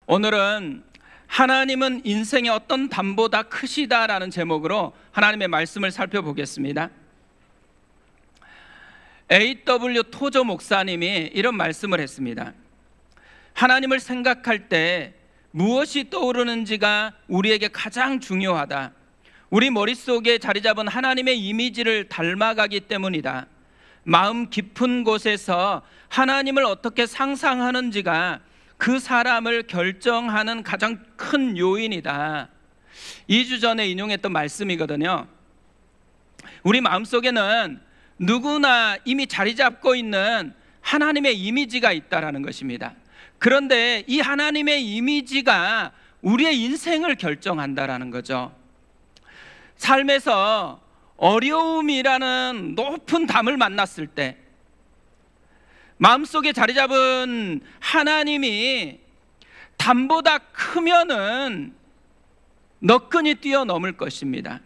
오늘은 하나님은 인생의 어떤 담보다 크시다라는 제목으로 하나님의 말씀을 살펴보겠습니다. A.W. 토저 목사님이 이런 말씀을 했습니다. 하나님을 생각할 때 무엇이 떠오르는지가 우리에게 가장 중요하다. 우리 머릿속에 자리 잡은 하나님의 이미지를 닮아가기 때문이다. 마음 깊은 곳에서 하나님을 어떻게 상상하는지가 그 사람을 결정하는 가장 큰 요인이다. 2주 전에 인용했던 말씀이거든요. 우리 마음속에는 누구나 이미 자리 잡고 있는 하나님의 이미지가 있다라는 것입니다. 그런데 이 하나님의 이미지가 우리의 인생을 결정한다라는 거죠. 삶에서 어려움이라는 높은 담을 만났을 때 마음속에 자리 잡은 하나님이 담보다 크면은 너끈히 뛰어넘을 것입니다.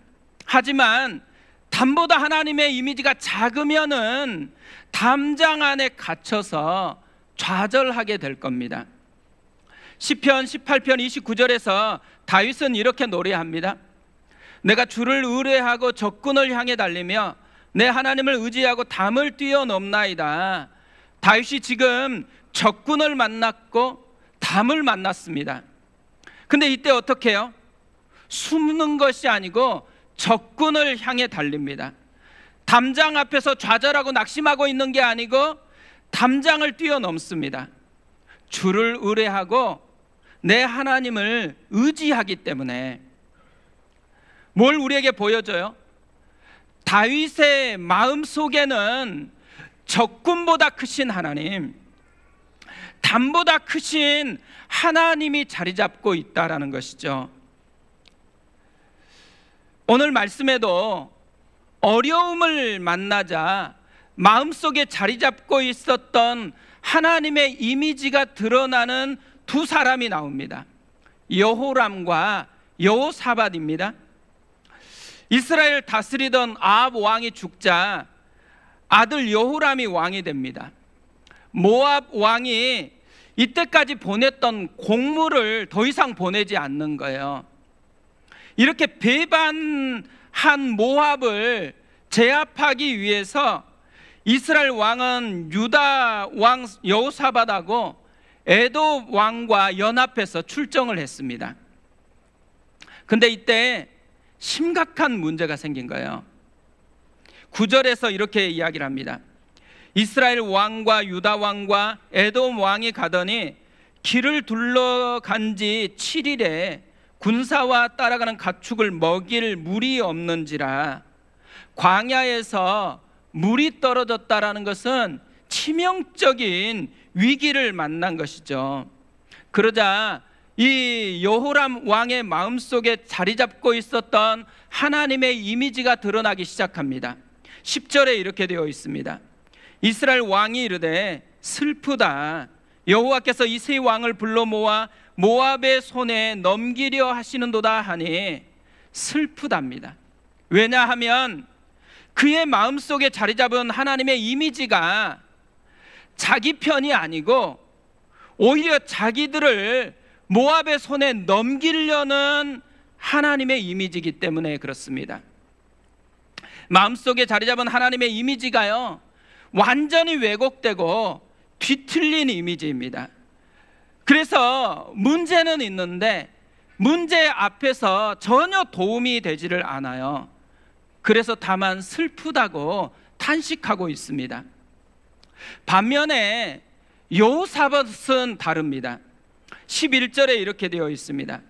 하지만 담보다 하나님의 이미지가 작으면은 담장 안에 갇혀서 좌절하게 될 겁니다. 시편 18편 29절에서 다윗은 이렇게 노래합니다. 내가 주를 의뢰하고 적군을 향해 달리며 내 하나님을 의지하고 담을 뛰어넘나이다. 다윗이 지금 적군을 만났고 담을 만났습니다. 근데 이때 어떻게 해요? 숨는 것이 아니고 적군을 향해 달립니다. 담장 앞에서 좌절하고 낙심하고 있는 게 아니고 담장을 뛰어넘습니다. 주를 의뢰하고 내 하나님을 의지하기 때문에. 뭘 우리에게 보여줘요? 다윗의 마음속에는 적군보다 크신 하나님, 담보다 크신 하나님이 자리 잡고 있다라는 것이죠. 오늘 말씀에도 어려움을 만나자 마음속에 자리 잡고 있었던 하나님의 이미지가 드러나는 두 사람이 나옵니다. 여호람과 여호사밧입니다. 이스라엘 다스리던 아합 왕이 죽자 아들 여호람이 왕이 됩니다. 모압 왕이 이때까지 보냈던 공물을 더 이상 보내지 않는 거예요. 이렇게 배반한 모압을 제압하기 위해서 이스라엘 왕은 유다 왕 여호사밧하고 에돔 왕과 연합해서 출정을 했습니다. 근데 이때 심각한 문제가 생긴 거예요. 9절에서 이렇게 이야기를 합니다. 이스라엘 왕과 유다 왕과 에돔 왕이 가더니 길을 둘러간 지 7일에 군사와 따라가는 가축을 먹일 물이 없는지라. 광야에서 물이 떨어졌다라는 것은 치명적인 위기를 만난 것이죠. 그러자 이 여호람 왕의 마음속에 자리 잡고 있었던 하나님의 이미지가 드러나기 시작합니다. 10절에 이렇게 되어 있습니다. 이스라엘 왕이 이르되 슬프다. 여호와께서 이 세 왕을 불러 모아 모압의 손에 넘기려 하시는도다 하니 슬프답니다. 왜냐하면 그의 마음속에 자리 잡은 하나님의 이미지가 자기 편이 아니고 오히려 자기들을 모압의 손에 넘기려는 하나님의 이미지이기 때문에 그렇습니다. 마음속에 자리 잡은 하나님의 이미지가요, 완전히 왜곡되고 뒤틀린 이미지입니다. 그래서 문제는 있는데 문제 앞에서 전혀 도움이 되지를 않아요. 그래서 다만 슬프다고 탄식하고 있습니다. 반면에 여호사밧은 다릅니다. 11절에 이렇게 되어 있습니다.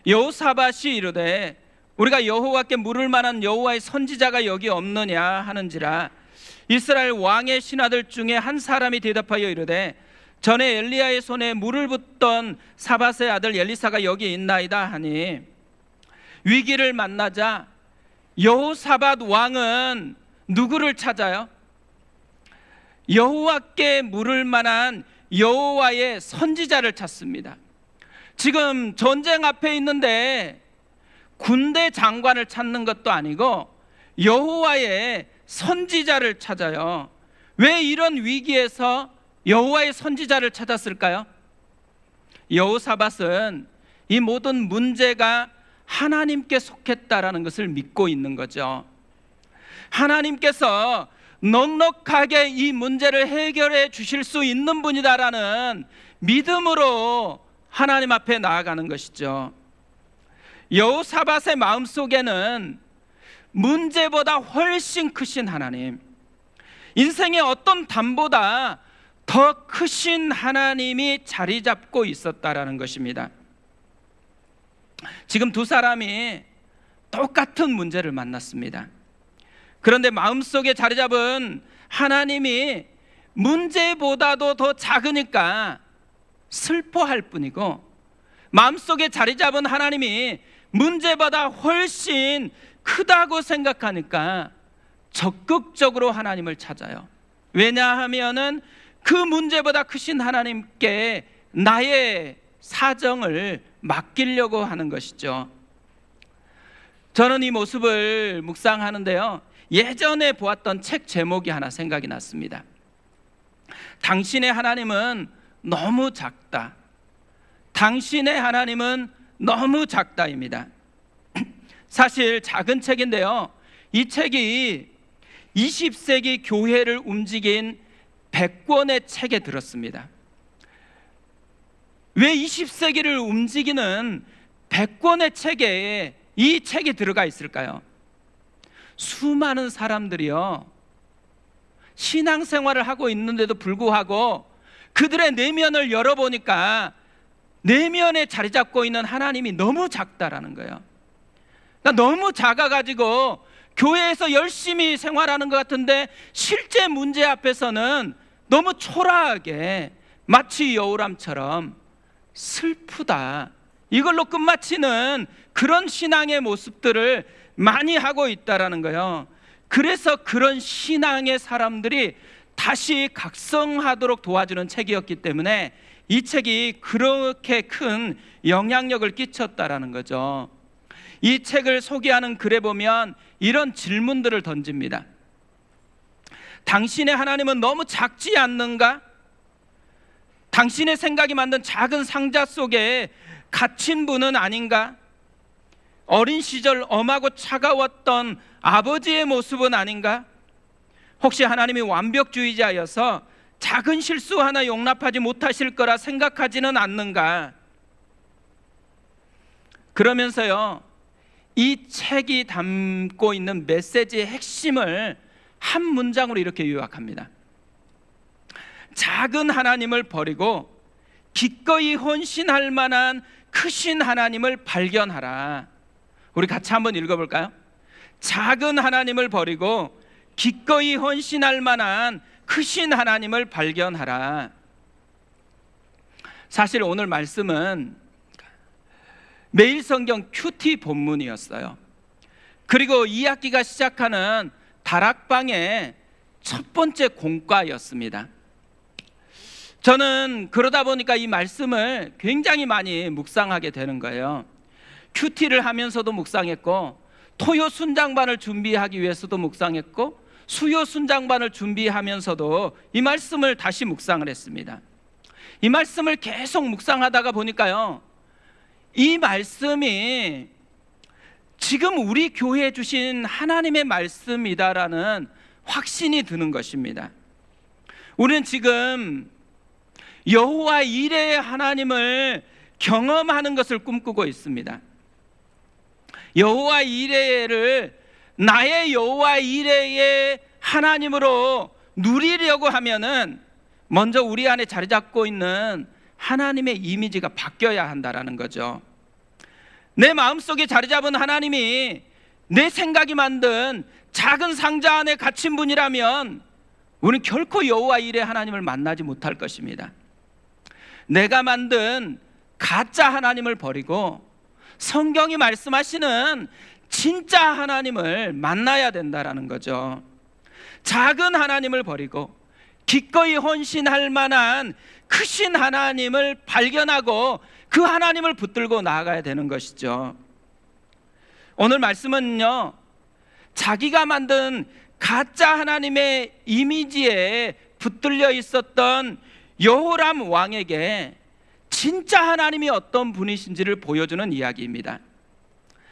여호사밧이 이르되 우리가 여호와께 물을 만한 여호와의 선지자가 여기 없느냐 하는지라. 이스라엘 왕의 신하들 중에 한 사람이 대답하여 이르되 전에 엘리야의 손에 물을 붓던 사밧의 아들 엘리사가 여기 있나이다 하니, 위기를 만나자 여호사밧 왕은 누구를 찾아요? 여호와께 물을 만한 여호와의 선지자를 찾습니다. 지금 전쟁 앞에 있는데 군대 장관을 찾는 것도 아니고 여호와의 선지자를 찾아요. 왜 이런 위기에서 여호와의 선지자를 찾았을까요? 여호사밧은 이 모든 문제가 하나님께 속했다라는 것을 믿고 있는 거죠. 하나님께서 넉넉하게 이 문제를 해결해 주실 수 있는 분이다라는 믿음으로 하나님 앞에 나아가는 것이죠. 여호사밧의 마음속에는 문제보다 훨씬 크신 하나님, 인생의 어떤 담보다 더 크신 하나님이 자리 잡고 있었다라는 것입니다. 지금 두 사람이 똑같은 문제를 만났습니다. 그런데 마음속에 자리 잡은 하나님이 문제보다도 더 작으니까 슬퍼할 뿐이고, 마음속에 자리 잡은 하나님이 문제보다 훨씬 크다고 생각하니까 적극적으로 하나님을 찾아요. 왜냐하면은 그 문제보다 크신 하나님께 나의 사정을 맡기려고 하는 것이죠. 저는 이 모습을 묵상하는데요, 예전에 보았던 책 제목이 하나 생각이 났습니다. 당신의 하나님은 너무 작다. 당신의 하나님은 너무 작다입니다. 사실 작은 책인데요, 이 책이 20세기 교회를 움직인 100권의 책에 들었습니다. 왜 20세기를 움직이는 100권의 책에 이 책이 들어가 있을까요? 수많은 사람들이요, 신앙생활을 하고 있는데도 불구하고 그들의 내면을 열어보니까 내면에 자리 잡고 있는 하나님이 너무 작다라는 거예요. 그러니까 너무 작아가지고 교회에서 열심히 생활하는 것 같은데 실제 문제 앞에서는 너무 초라하게 마치 여우람처럼 슬프다, 이걸로 끝마치는 그런 신앙의 모습들을 많이 하고 있다라는 거예요. 그래서 그런 신앙의 사람들이 다시 각성하도록 도와주는 책이었기 때문에 이 책이 그렇게 큰 영향력을 끼쳤다라는 거죠. 이 책을 소개하는 글에 보면 이런 질문들을 던집니다. 당신의 하나님은 너무 작지 않는가? 당신의 생각이 만든 작은 상자 속에 갇힌 분은 아닌가? 어린 시절 엄하고 차가웠던 아버지의 모습은 아닌가? 혹시 하나님이 완벽주의자여서 작은 실수 하나 용납하지 못하실 거라 생각하지는 않는가? 그러면서요, 이 책이 담고 있는 메시지의 핵심을 한 문장으로 이렇게 요약합니다. 작은 하나님을 버리고 기꺼이 헌신할 만한 크신 하나님을 발견하라. 우리 같이 한번 읽어볼까요? 작은 하나님을 버리고 기꺼이 헌신할 만한 크신 하나님을 발견하라. 사실 오늘 말씀은 매일 성경 큐티 본문이었어요. 그리고 2학기가 시작하는 다락방의 첫 번째 공과였습니다. 저는 그러다 보니까 이 말씀을 굉장히 많이 묵상하게 되는 거예요. 큐티를 하면서도 묵상했고, 토요 순장반을 준비하기 위해서도 묵상했고, 수요 순장반을 준비하면서도 이 말씀을 다시 묵상을 했습니다. 이 말씀을 계속 묵상하다가 보니까요, 이 말씀이 지금 우리 교회에 주신 하나님의 말씀이다라는 확신이 드는 것입니다. 우리는 지금 여호와 이레의 하나님을 경험하는 것을 꿈꾸고 있습니다. 여호와 이레를 나의 여호와 이레의 하나님으로 누리려고 하면은 먼저 우리 안에 자리 잡고 있는 하나님의 이미지가 바뀌어야 한다라는 거죠. 내 마음속에 자리 잡은 하나님이 내 생각이 만든 작은 상자 안에 갇힌 분이라면 우리는 결코 여호와 이레 하나님을 만나지 못할 것입니다. 내가 만든 가짜 하나님을 버리고 성경이 말씀하시는 진짜 하나님을 만나야 된다라는 거죠. 작은 하나님을 버리고 기꺼이 헌신할 만한 크신 하나님을 발견하고 그 하나님을 붙들고 나아가야 되는 것이죠. 오늘 말씀은요, 자기가 만든 가짜 하나님의 이미지에 붙들려 있었던 여호람 왕에게 진짜 하나님이 어떤 분이신지를 보여주는 이야기입니다.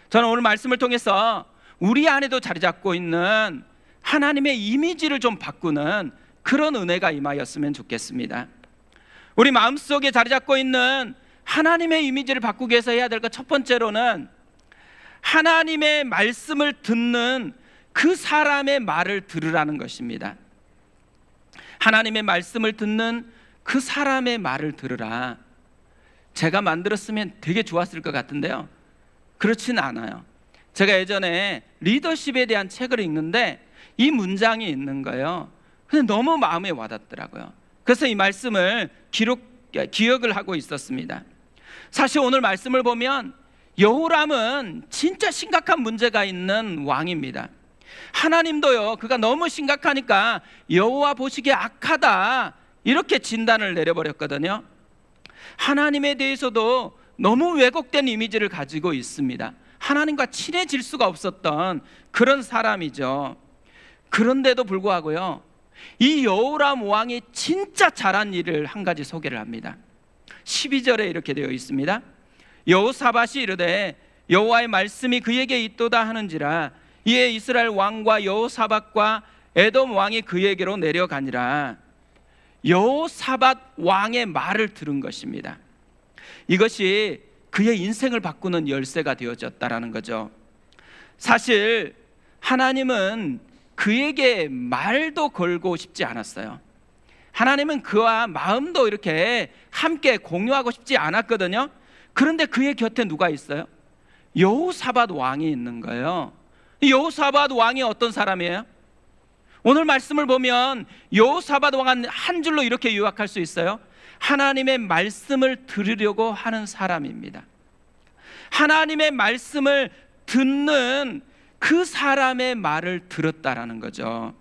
저는 오늘 말씀을 통해서 우리 안에도 자리 잡고 있는 하나님의 이미지를 좀 바꾸는 그런 은혜가 임하였으면 좋겠습니다. 우리 마음속에 자리 잡고 있는 하나님의 이미지를 바꾸기 위해서 해야 될 것, 첫 번째로는 하나님의 말씀을 듣는 그 사람의 말을 들으라는 것입니다. 하나님의 말씀을 듣는 그 사람의 말을 들으라. 제가 만들었으면 되게 좋았을 것 같은데요, 그렇진 않아요. 제가 예전에 리더십에 대한 책을 읽는데 이 문장이 있는 거예요. 근데 너무 마음에 와닿더라고요. 그래서 이 말씀을 기억을 하고 있었습니다. 사실 오늘 말씀을 보면 여호람은 진짜 심각한 문제가 있는 왕입니다. 하나님도요, 그가 너무 심각하니까 여호와 보시기에 악하다 이렇게 진단을 내려버렸거든요. 하나님에 대해서도 너무 왜곡된 이미지를 가지고 있습니다. 하나님과 친해질 수가 없었던 그런 사람이죠. 그런데도 불구하고요, 이 여호람 왕이 진짜 잘한 일을 한 가지 소개를 합니다. 12절에 이렇게 되어 있습니다. 여호사밧이 이르되 여호와의 말씀이 그에게 있도다 하는지라 이에 이스라엘 왕과 여호사밧과 에돔 왕이 그에게로 내려가니라. 여호사밧 왕의 말을 들은 것입니다. 이것이 그의 인생을 바꾸는 열쇠가 되어졌다라는 거죠. 사실 하나님은 그에게 말도 걸고 싶지 않았어요. 하나님은 그와 마음도 이렇게 함께 공유하고 싶지 않았거든요. 그런데 그의 곁에 누가 있어요? 여호사밧 왕이 있는 거예요. 여호사밧 왕이 어떤 사람이에요? 오늘 말씀을 보면 여호사밧 왕은 한 줄로 이렇게 요약할 수 있어요. 하나님의 말씀을 들으려고 하는 사람입니다. 하나님의 말씀을 듣는 그 사람의 말을 들었다라는 거죠.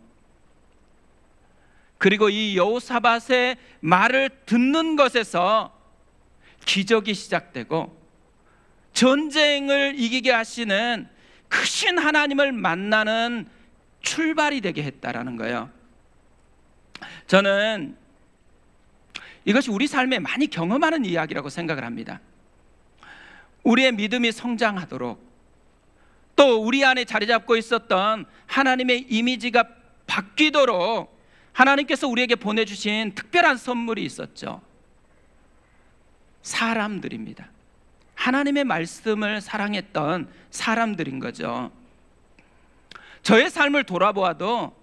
그리고 이 여호사밧의 말을 듣는 것에서 기적이 시작되고 전쟁을 이기게 하시는 크신 하나님을 만나는 출발이 되게 했다라는 거예요. 저는 이것이 우리 삶에 많이 경험하는 이야기라고 생각을 합니다. 우리의 믿음이 성장하도록, 또 우리 안에 자리 잡고 있었던 하나님의 이미지가 바뀌도록 하나님께서 우리에게 보내주신 특별한 선물이 있었죠. 사람들입니다. 하나님의 말씀을 사랑했던 사람들인 거죠. 저의 삶을 돌아보아도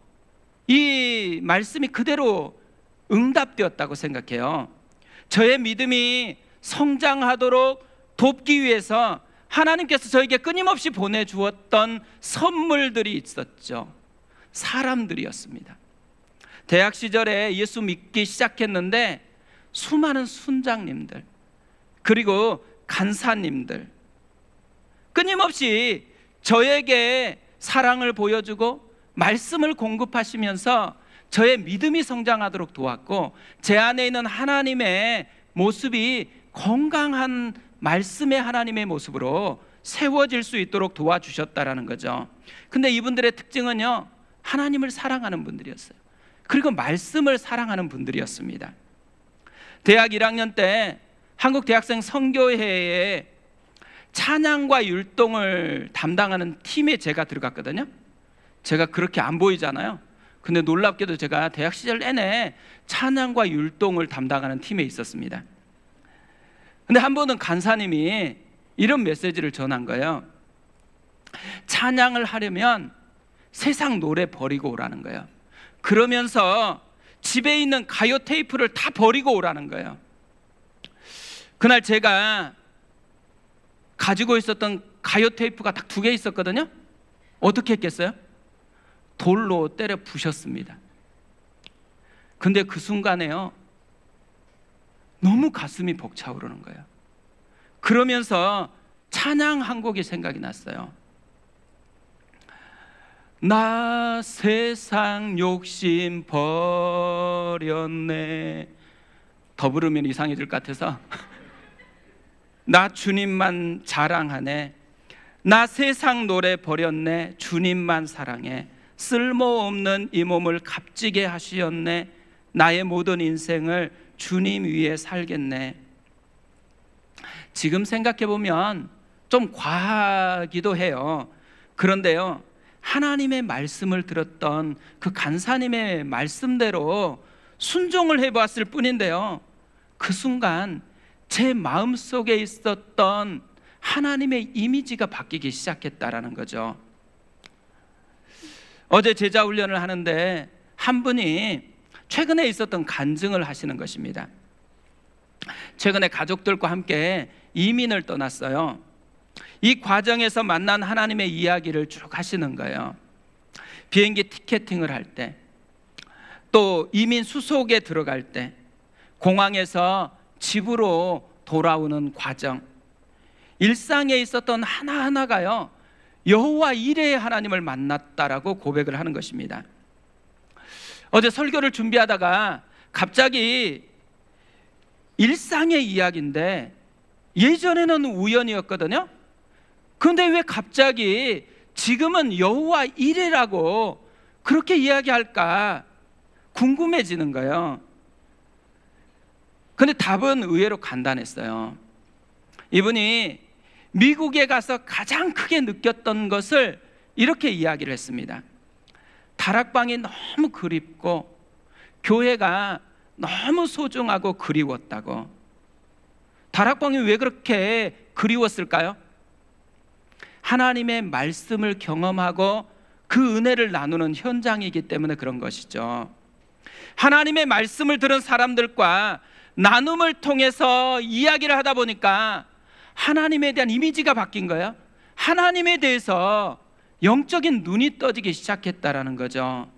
이 말씀이 그대로 응답되었다고 생각해요. 저의 믿음이 성장하도록 돕기 위해서 하나님께서 저에게 끊임없이 보내주었던 선물들이 있었죠. 사람들이었습니다. 대학 시절에 예수 믿기 시작했는데 수많은 순장님들, 그리고 간사님들, 끊임없이 저에게 사랑을 보여주고 말씀을 공급하시면서 저의 믿음이 성장하도록 도왔고, 제 안에 있는 하나님의 모습이 건강한 말씀의 하나님의 모습으로 세워질 수 있도록 도와주셨다라는 거죠. 근데 이분들의 특징은요, 하나님을 사랑하는 분들이었어요. 그리고 말씀을 사랑하는 분들이었습니다. 대학 1학년 때 한국 대학생 선교회에 찬양과 율동을 담당하는 팀에 제가 들어갔거든요. 제가 그렇게 안 보이잖아요. 근데 놀랍게도 제가 대학 시절 내내 찬양과 율동을 담당하는 팀에 있었습니다. 근데 한 번은 간사님이 이런 메시지를 전한 거예요. 찬양을 하려면 세상 노래 버리고 오라는 거예요. 그러면서 집에 있는 가요 테이프를 다 버리고 오라는 거예요. 그날 제가 가지고 있었던 가요 테이프가 딱 2개 있었거든요. 어떻게 했겠어요? 돌로 때려 부셨습니다. 근데 그 순간에요, 너무 가슴이 벅차오르는 거예요. 그러면서 찬양 한 곡이 생각이 났어요. 나 세상 욕심 버렸네. 더 부르면 이상해질 것 같아서 나 주님만 자랑하네. 나 세상 노래 버렸네. 주님만 사랑해. 쓸모없는 이 몸을 값지게 하시었네. 나의 모든 인생을 주님 위에 살겠네. 지금 생각해 보면 좀 과하기도 해요. 그런데요, 하나님의 말씀을 들었던 그 간사님의 말씀대로 순종을 해보았을 뿐인데요, 그 순간 제 마음속에 있었던 하나님의 이미지가 바뀌기 시작했다라는 거죠. 어제 제자 훈련을 하는데 한 분이 최근에 있었던 간증을 하시는 것입니다. 최근에 가족들과 함께 이민을 떠났어요. 이 과정에서 만난 하나님의 이야기를 쭉 하시는 거예요. 비행기 티켓팅을 할 때, 또 이민 수속에 들어갈 때, 공항에서 집으로 돌아오는 과정, 일상에 있었던 하나하나가요, 여호와 이레의 하나님을 만났다라고 고백을 하는 것입니다. 어제 설교를 준비하다가 갑자기 일상의 이야기인데 예전에는 우연이었거든요. 그런데 왜 갑자기 지금은 여호와 이레라고 그렇게 이야기할까 궁금해지는 거예요. 그런데 답은 의외로 간단했어요. 이분이 미국에 가서 가장 크게 느꼈던 것을 이렇게 이야기를 했습니다. 다락방이 너무 그립고 교회가 너무 소중하고 그리웠다고. 다락방이 왜 그렇게 그리웠을까요? 하나님의 말씀을 경험하고 그 은혜를 나누는 현장이기 때문에 그런 것이죠. 하나님의 말씀을 들은 사람들과 나눔을 통해서 이야기를 하다 보니까 하나님에 대한 이미지가 바뀐 거예요. 하나님에 대해서 영적인 눈이 떠지기 시작했다라는 거죠.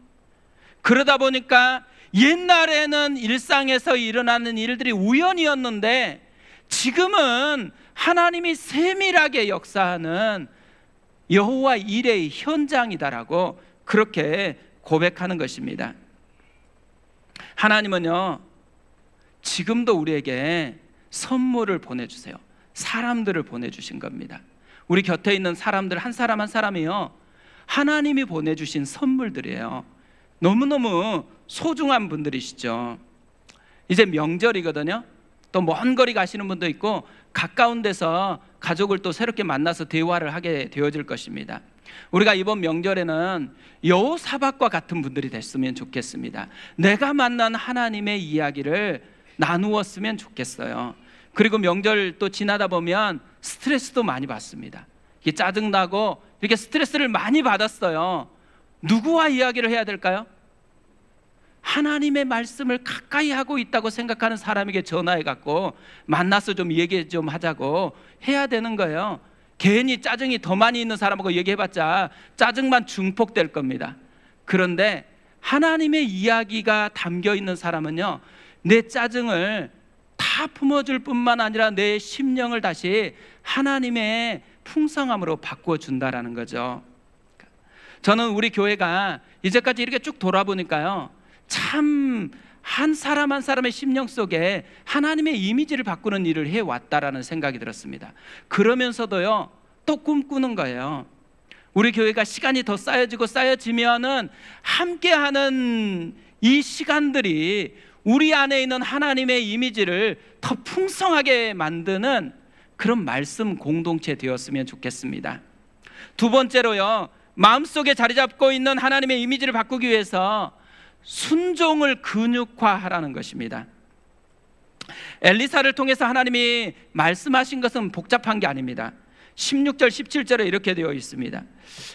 그러다 보니까 옛날에는 일상에서 일어나는 일들이 우연이었는데 지금은 하나님이 세밀하게 역사하는 여호와 이레의 현장이다라고 그렇게 고백하는 것입니다. 하나님은요, 지금도 우리에게 선물을 보내주세요. 사람들을 보내주신 겁니다. 우리 곁에 있는 사람들 한 사람 한 사람이요, 하나님이 보내주신 선물들이에요. 너무너무 소중한 분들이시죠. 이제 명절이거든요. 또 먼 거리 가시는 분도 있고 가까운 데서 가족을 또 새롭게 만나서 대화를 하게 되어질 것입니다. 우리가 이번 명절에는 여호사밧과 같은 분들이 됐으면 좋겠습니다. 내가 만난 하나님의 이야기를 나누었으면 좋겠어요. 그리고 명절 또 지나다 보면 스트레스도 많이 받습니다. 이게 짜증나고 이렇게 스트레스를 많이 받았어요. 누구와 이야기를 해야 될까요? 하나님의 말씀을 가까이 하고 있다고 생각하는 사람에게 전화해갖고 만나서 좀 얘기 좀 하자고 해야 되는 거예요. 괜히 짜증이 더 많이 있는 사람하고 얘기해봤자 짜증만 증폭될 겁니다. 그런데 하나님의 이야기가 담겨 있는 사람은요, 내 짜증을 다 품어줄 뿐만 아니라 내 심령을 다시 하나님의 풍성함으로 바꿔준다라는 거죠. 저는 우리 교회가 이제까지 이렇게 쭉 돌아보니까요, 참 한 사람 한 사람의 심령 속에 하나님의 이미지를 바꾸는 일을 해왔다라는 생각이 들었습니다. 그러면서도요, 또 꿈꾸는 거예요. 우리 교회가 시간이 더 쌓여지고 쌓여지면은 함께하는 이 시간들이 우리 안에 있는 하나님의 이미지를 더 풍성하게 만드는 그런 말씀 공동체 되었으면 좋겠습니다. 두 번째로요, 마음속에 자리 잡고 있는 하나님의 이미지를 바꾸기 위해서 순종을 근육화하라는 것입니다. 엘리사를 통해서 하나님이 말씀하신 것은 복잡한 게 아닙니다. 16절 17절에 이렇게 되어 있습니다.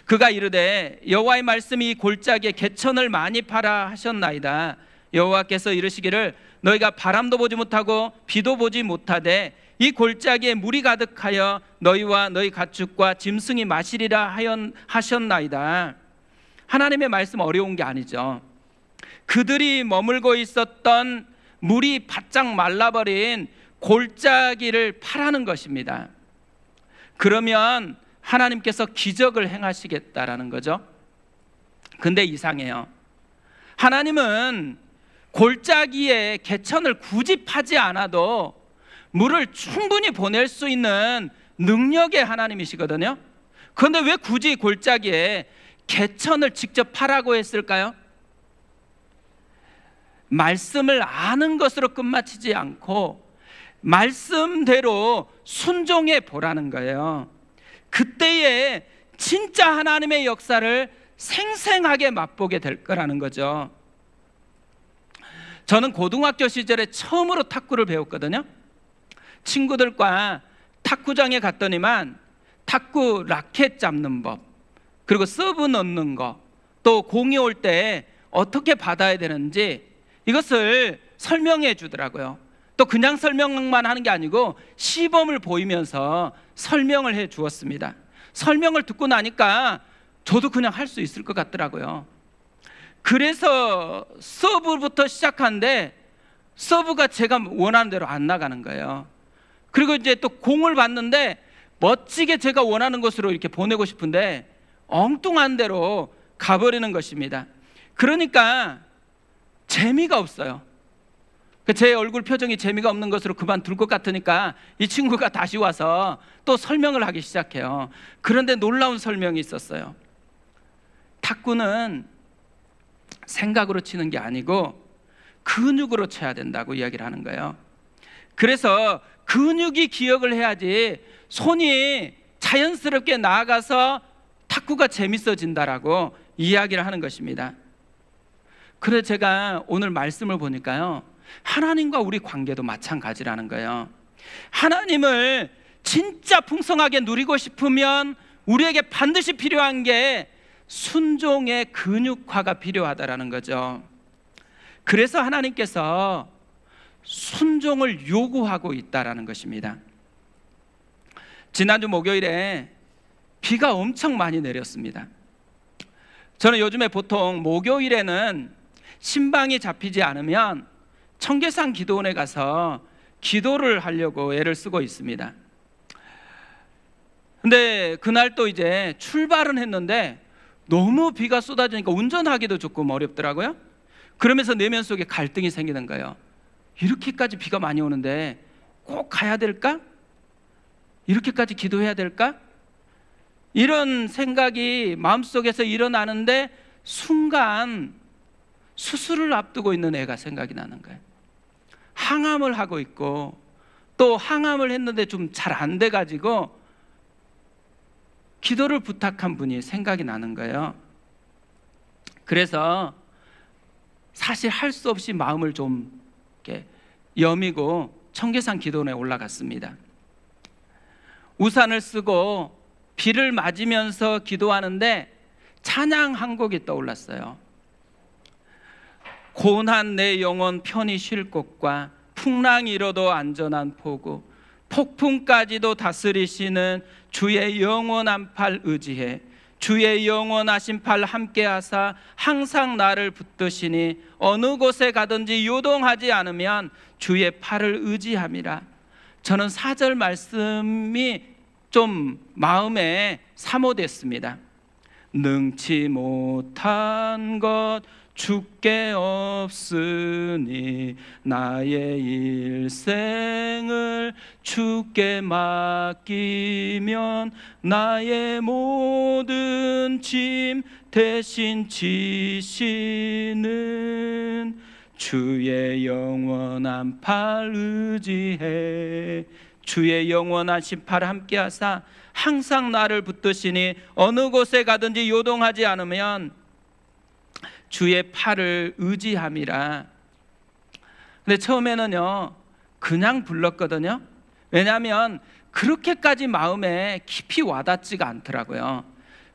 그가 이르되 여호와의 말씀이 골짜기에 개천을 많이 파라 하셨나이다. 여호와께서 이르시기를 너희가 바람도 보지 못하고 비도 보지 못하되 이 골짜기에 물이 가득하여 너희와 너희 가축과 짐승이 마시리라 하셨나이다. 하나님의 말씀 어려운 게 아니죠. 그들이 머물고 있었던 물이 바짝 말라버린 골짜기를 파라는 것입니다. 그러면 하나님께서 기적을 행하시겠다라는 거죠. 근데 이상해요. 하나님은 골짜기에 개천을 굳이 파지 않아도 물을 충분히 보낼 수 있는 능력의 하나님이시거든요. 그런데 왜 굳이 골짜기에 개천을 직접 파라고 했을까요? 말씀을 아는 것으로 끝마치지 않고 말씀대로 순종해 보라는 거예요. 그때에 진짜 하나님의 역사를 생생하게 맛보게 될 거라는 거죠. 저는 고등학교 시절에 처음으로 탁구를 배웠거든요. 친구들과 탁구장에 갔더니만 탁구 라켓 잡는 법, 그리고 서브 넣는 거, 또 공이 올 때 어떻게 받아야 되는지 이것을 설명해 주더라고요. 또 그냥 설명만 하는 게 아니고 시범을 보이면서 설명을 해 주었습니다. 설명을 듣고 나니까 저도 그냥 할 수 있을 것 같더라고요. 그래서 서브부터 시작하는데 서브가 제가 원하는 대로 안 나가는 거예요. 그리고 이제 또 공을 봤는데 멋지게 제가 원하는 곳으로 이렇게 보내고 싶은데 엉뚱한 대로 가버리는 것입니다. 그러니까 재미가 없어요. 제 얼굴 표정이 재미가 없는 것으로 그만둘 것 같으니까 이 친구가 다시 와서 또 설명을 하기 시작해요. 그런데 놀라운 설명이 있었어요. 탁구는 생각으로 치는 게 아니고 근육으로 쳐야 된다고 이야기를 하는 거예요. 그래서 근육이 기억을 해야지 손이 자연스럽게 나아가서 탁구가 재밌어진다라고 이야기를 하는 것입니다. 그래서 제가 오늘 말씀을 보니까요, 하나님과 우리 관계도 마찬가지라는 거예요. 하나님을 진짜 풍성하게 누리고 싶으면 우리에게 반드시 필요한 게 순종의 근육화가 필요하다라는 거죠. 그래서 하나님께서 순종을 요구하고 있다라는 것입니다. 지난주 목요일에 비가 엄청 많이 내렸습니다. 저는 요즘에 보통 목요일에는 신방이 잡히지 않으면 청계산 기도원에 가서 기도를 하려고 애를 쓰고 있습니다. 근데 그날 또 이제 출발은 했는데 너무 비가 쏟아지니까 운전하기도 조금 어렵더라고요. 그러면서 내면 속에 갈등이 생기는 거예요. 이렇게까지 비가 많이 오는데 꼭 가야 될까? 이렇게까지 기도해야 될까? 이런 생각이 마음속에서 일어나는데 순간 수술을 앞두고 있는 애가 생각이 나는 거예요. 항암을 하고 있고 또 항암을 했는데 좀 잘 안 돼가지고 기도를 부탁한 분이 생각이 나는 거예요. 그래서 사실 할 수 없이 마음을 좀 이렇게 여미고 청계산 기도원에 올라갔습니다. 우산을 쓰고 비를 맞으면서 기도하는데 찬양 한 곡이 떠올랐어요. 고난 내 영혼 편히 쉴 곳과 풍랑이 일어도 안전한 포구, 폭풍까지도 다스리시는 주의 영원한 팔 의지해 주의 영원하신 팔 함께하사 항상 나를 붙드시니 어느 곳에 가든지 요동하지 않으면 주의 팔을 의지함이라. 저는 4절 말씀이 좀 마음에 사모됐습니다. 능치 못한 것 주께 없으니 나의 일생을 주께 맡기면 나의 모든 짐 대신 지시는 주의 영원한 팔 의지해 주의 영원하신 팔 함께하사 항상 나를 붙드시니 어느 곳에 가든지 요동하지 않으면 주의 팔을 의지함이라. 근데 처음에는요 그냥 불렀거든요. 왜냐하면 그렇게까지 마음에 깊이 와닿지가 않더라고요.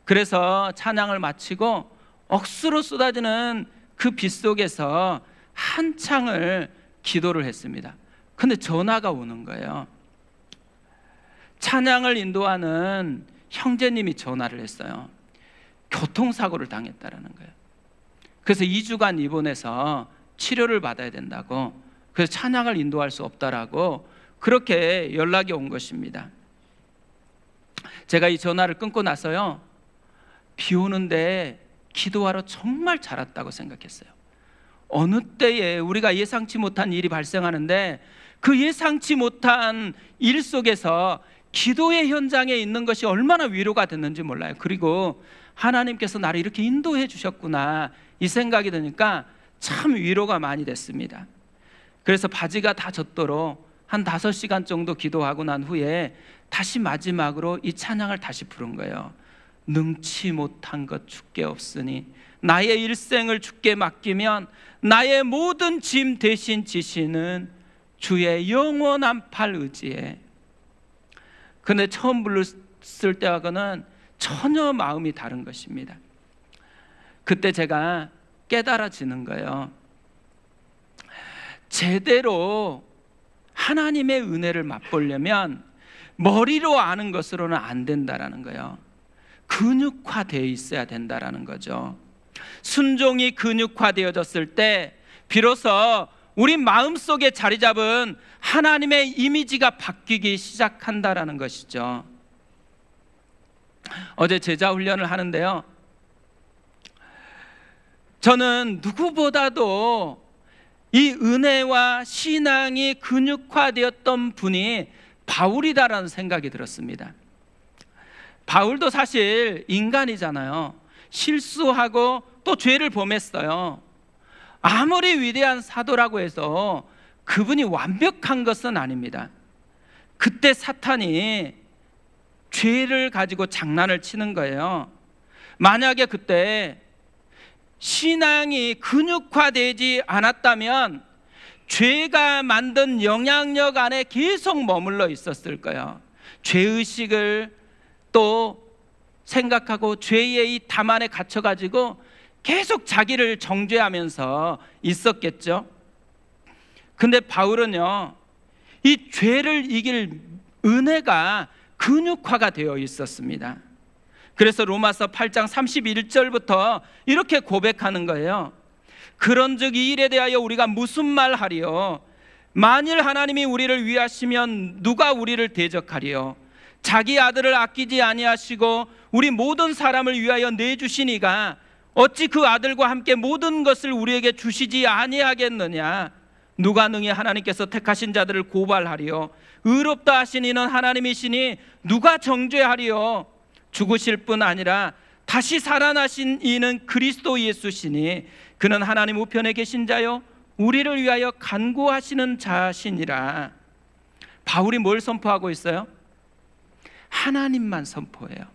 그래서 찬양을 마치고 억수로 쏟아지는 그 빗 속에서 한창을 기도를 했습니다. 근데 전화가 오는 거예요. 찬양을 인도하는 형제님이 전화를 했어요. 교통사고를 당했다라는 거예요. 그래서 2주간 입원해서 치료를 받아야 된다고, 그래서 찬양을 인도할 수 없다라고 그렇게 연락이 온 것입니다. 제가 이 전화를 끊고 나서요 비 오는데 기도하러 정말 잘 왔다고 생각했어요. 어느 때에 우리가 예상치 못한 일이 발생하는데 그 예상치 못한 일 속에서 기도의 현장에 있는 것이 얼마나 위로가 됐는지 몰라요. 그리고 하나님께서 나를 이렇게 인도해 주셨구나 이 생각이 드니까 참 위로가 많이 됐습니다. 그래서 바지가 다 젖도록 한 5시간 정도 기도하고 난 후에 다시 마지막으로 이 찬양을 다시 부른 거예요. 능치 못한 것 주께 없으니 나의 일생을 주께 맡기면 나의 모든 짐 대신 지시는 주의 영원한 팔 의지에. 근데 처음 불렀을 때하고는 전혀 마음이 다른 것입니다. 그때 제가 깨달아지는 거예요. 제대로 하나님의 은혜를 맛보려면 머리로 아는 것으로는 안 된다라는 거예요. 근육화되어 있어야 된다라는 거죠. 순종이 근육화되어졌을 때 비로소 우리 마음속에 자리 잡은 하나님의 이미지가 바뀌기 시작한다라는 것이죠. 어제 제자 훈련을 하는데요, 저는 누구보다도 이 은혜와 신앙이 근육화되었던 분이 바울이다라는 생각이 들었습니다. 바울도 사실 인간이잖아요. 실수하고 또 죄를 범했어요. 아무리 위대한 사도라고 해서 그분이 완벽한 것은 아닙니다. 그때 사탄이 죄를 가지고 장난을 치는 거예요. 만약에 그때 신앙이 근육화되지 않았다면 죄가 만든 영향력 안에 계속 머물러 있었을 거예요. 죄의식을 또 생각하고 죄의 이 담 안에 갇혀가지고 계속 자기를 정죄하면서 있었겠죠. 근데 바울은요, 이 죄를 이길 은혜가 근육화가 되어 있었습니다. 그래서 로마서 8장 31절부터 이렇게 고백하는 거예요. 그런즉 이 일에 대하여 우리가 무슨 말하리요? 만일 하나님이 우리를 위하시면 누가 우리를 대적하리요? 자기 아들을 아끼지 아니하시고 우리 모든 사람을 위하여 내주시니가 어찌 그 아들과 함께 모든 것을 우리에게 주시지 아니하겠느냐? 누가 능히 하나님께서 택하신 자들을 고발하리요? 의롭다 하신 이는 하나님이시니 누가 정죄하리요? 죽으실 뿐 아니라 다시 살아나신 이는 그리스도 예수시니 그는 하나님 우편에 계신 자요 우리를 위하여 간구하시는 자시니라. 바울이 뭘 선포하고 있어요? 하나님만 선포해요.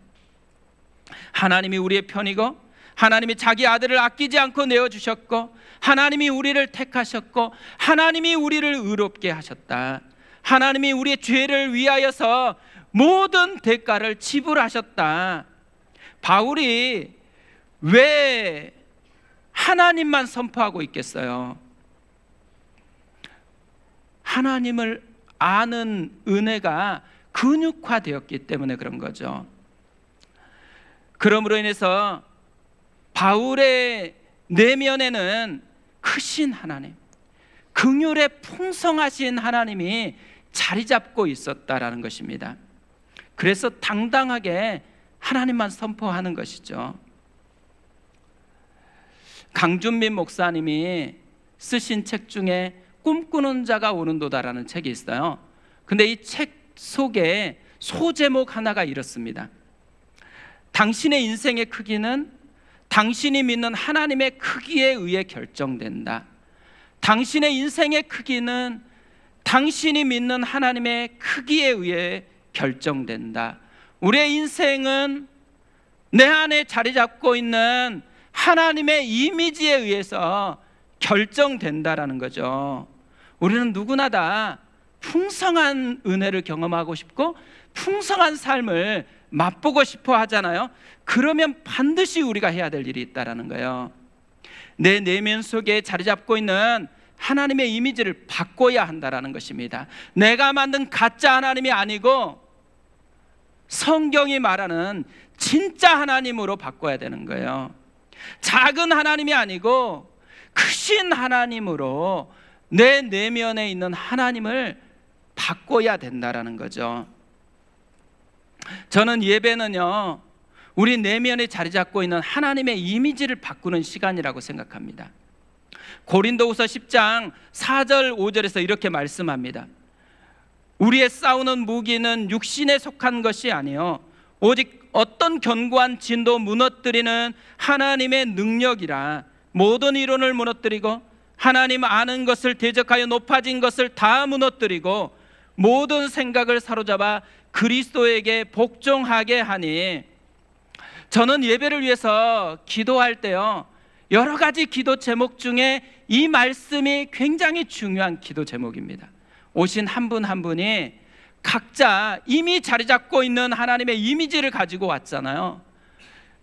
하나님이 우리의 편이고 하나님이 자기 아들을 아끼지 않고 내어주셨고 하나님이 우리를 택하셨고 하나님이 우리를 의롭게 하셨다. 하나님이 우리의 죄를 위하여서 모든 대가를 지불하셨다. 바울이 왜 하나님만 선포하고 있겠어요? 하나님을 아는 은혜가 근육화되었기 때문에 그런 거죠. 그러므로 인해서 바울의 내면에는 크신 하나님, 긍휼에 풍성하신 하나님이 자리 잡고 있었다라는 것입니다. 그래서 당당하게 하나님만 선포하는 것이죠. 강준민 목사님이 쓰신 책 중에 꿈꾸는 자가 오는도다라는 책이 있어요. 근데 이 책 속에 소제목 하나가 이렇습니다. 당신의 인생의 크기는 당신이 믿는 하나님의 크기에 의해 결정된다. 당신의 인생의 크기는 당신이 믿는 하나님의 크기에 의해 결정된다. 우리의 인생은 내 안에 자리 잡고 있는 하나님의 이미지에 의해서 결정된다라는 거죠. 우리는 누구나 다 풍성한 은혜를 경험하고 싶고 풍성한 삶을 맛보고 싶어 하잖아요. 그러면 반드시 우리가 해야 될 일이 있다라는 거예요. 내 내면 속에 자리 잡고 있는 하나님의 이미지를 바꿔야 한다라는 것입니다. 내가 만든 가짜 하나님이 아니고 성경이 말하는 진짜 하나님으로 바꿔야 되는 거예요. 작은 하나님이 아니고 크신 하나님으로 내 내면에 있는 하나님을 바꿔야 된다라는 거죠. 저는 예배는요, 우리 내면에 자리 잡고 있는 하나님의 이미지를 바꾸는 시간이라고 생각합니다. 고린도후서 10장 4절 5절에서 이렇게 말씀합니다. 우리의 싸우는 무기는 육신에 속한 것이 아니요 오직 어떤 견고한 진도 무너뜨리는 하나님의 능력이라. 모든 이론을 무너뜨리고 하나님 아는 것을 대적하여 높아진 것을 다 무너뜨리고 모든 생각을 사로잡아 그리스도에게 복종하게 하니, 저는 예배를 위해서 기도할 때요, 여러 가지 기도 제목 중에 이 말씀이 굉장히 중요한 기도 제목입니다. 오신 한 분 한 분이 각자 이미 자리 잡고 있는 하나님의 이미지를 가지고 왔잖아요.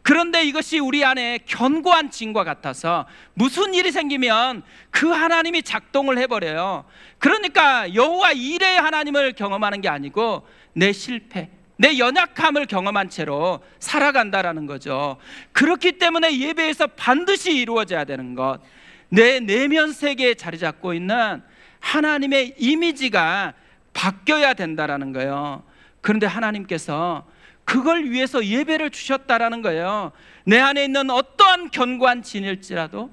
그런데 이것이 우리 안에 견고한 진과 같아서 무슨 일이 생기면 그 하나님이 작동을 해버려요. 그러니까 여호와 이레의 하나님을 경험하는 게 아니고 내 실패, 내 연약함을 경험한 채로 살아간다라는 거죠. 그렇기 때문에 예배에서 반드시 이루어져야 되는 것, 내 내면 세계에 자리 잡고 있는 하나님의 이미지가 바뀌어야 된다라는 거예요. 그런데 하나님께서 그걸 위해서 예배를 주셨다라는 거예요. 내 안에 있는 어떠한 견고한 진일지라도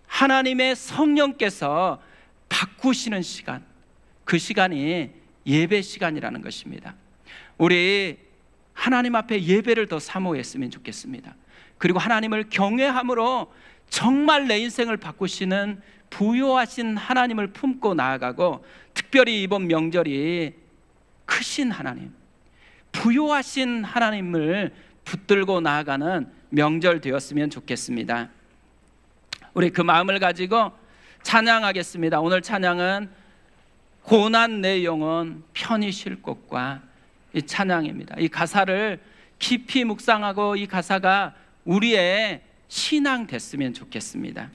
하나님의 성령께서 바꾸시는 시간, 그 시간이 예배 시간이라는 것입니다. 우리 하나님 앞에 예배를 더 사모했으면 좋겠습니다. 그리고 하나님을 경외함으로 정말 내 인생을 바꾸시는 부요하신 하나님을 품고 나아가고, 특별히 이번 명절이 크신 하나님, 부요하신 하나님을 붙들고 나아가는 명절 되었으면 좋겠습니다. 우리 그 마음을 가지고 찬양하겠습니다. 오늘 찬양은 고난 내 영혼 편히 쉴 곳과 이 찬양입니다. 이 가사를 깊이 묵상하고 이 가사가 우리의 신앙 됐으면 좋겠습니다.